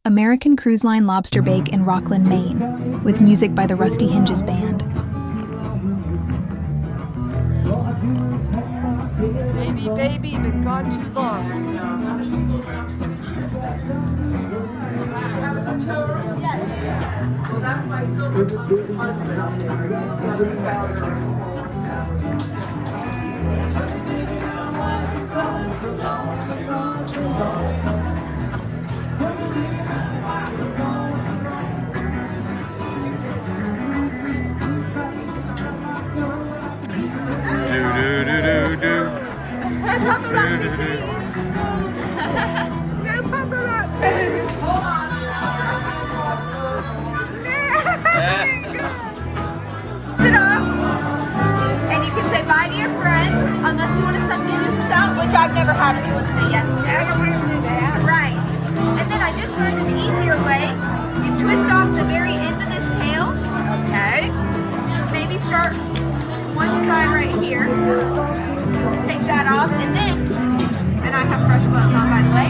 American Cruise Line Lobster Bake in Rockland, Maine, with music by the Rusty Hinges Band. Baby, baby, been gone too long. Well, that's my silver husband up there. Sit up, and you can say bye to your friend, unless you want to suck the juices out, which I've never had anyone say yes to. Right. And then I just learned an easier way. You twist off the very end of this tail. Okay. Maybe start one side right here. Take that off, and then, and I have fresh gloves on, by the way.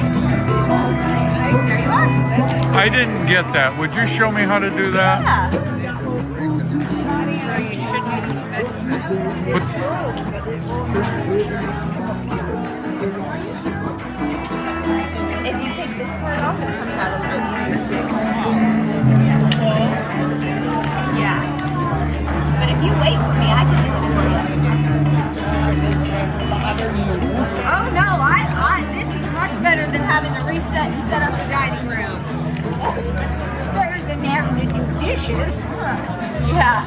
There you are. I didn't get that. Would you show me how to do that? Yeah. If you take this part off, it comes out a little easier too. Yeah. But if you wait for me, I can do it for you. Oh no, this is much better than having to reset and set up the dining room. It's better than having to do dishes. Yeah.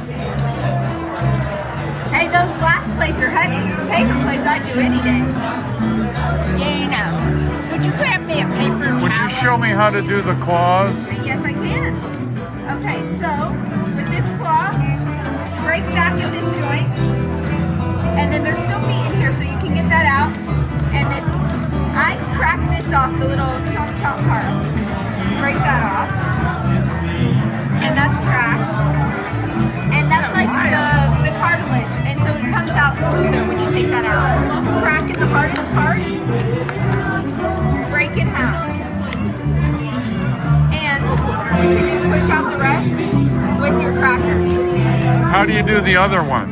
Hey, those glass plates are heavy. Paper plates I'd do any day. Dana, would you grab me a paper towel? Would you show me how to do the claws? Yes, I can. Okay, so with this claw, break back in this joint, and then there's still meat in here, so you can get that out. And then I crack this off, the little chop part. Break that off, and that's trash. And that's like the cartilage, and so it comes out smoother when you take that out. Crack in the hardest part, break in half. And you can just push out the rest with your cracker. How do you do the other one?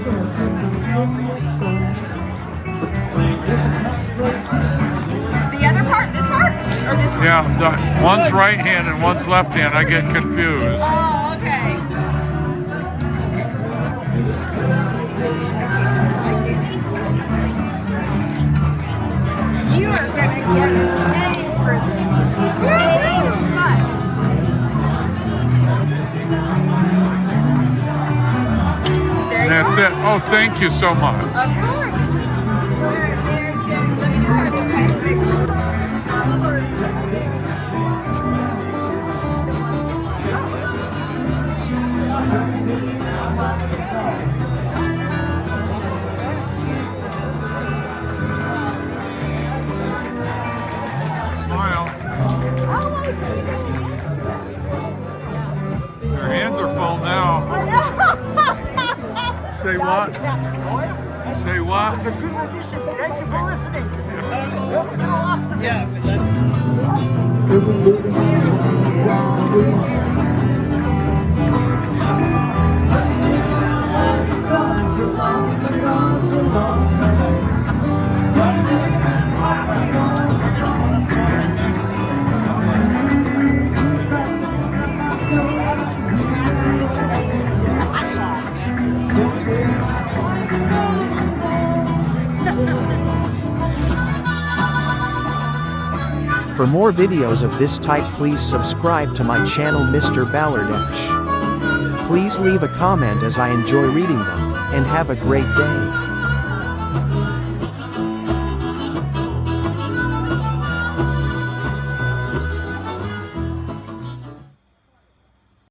The other part, this part, or this one? Yeah, one's right hand and one's left hand. I get confused. Oh, okay. You are going to get paid for this. That's it. Oh, thank you so much. Of course. Let me do hard, okay? Smile. Your hands are full now. Say what? Say what? It's a good audition. Thank you for listening. Welcome to the Lobster Bake. For more videos of this type, please subscribe to my channel MrBalerdash. Please leave a comment as I enjoy reading them, and have a great day.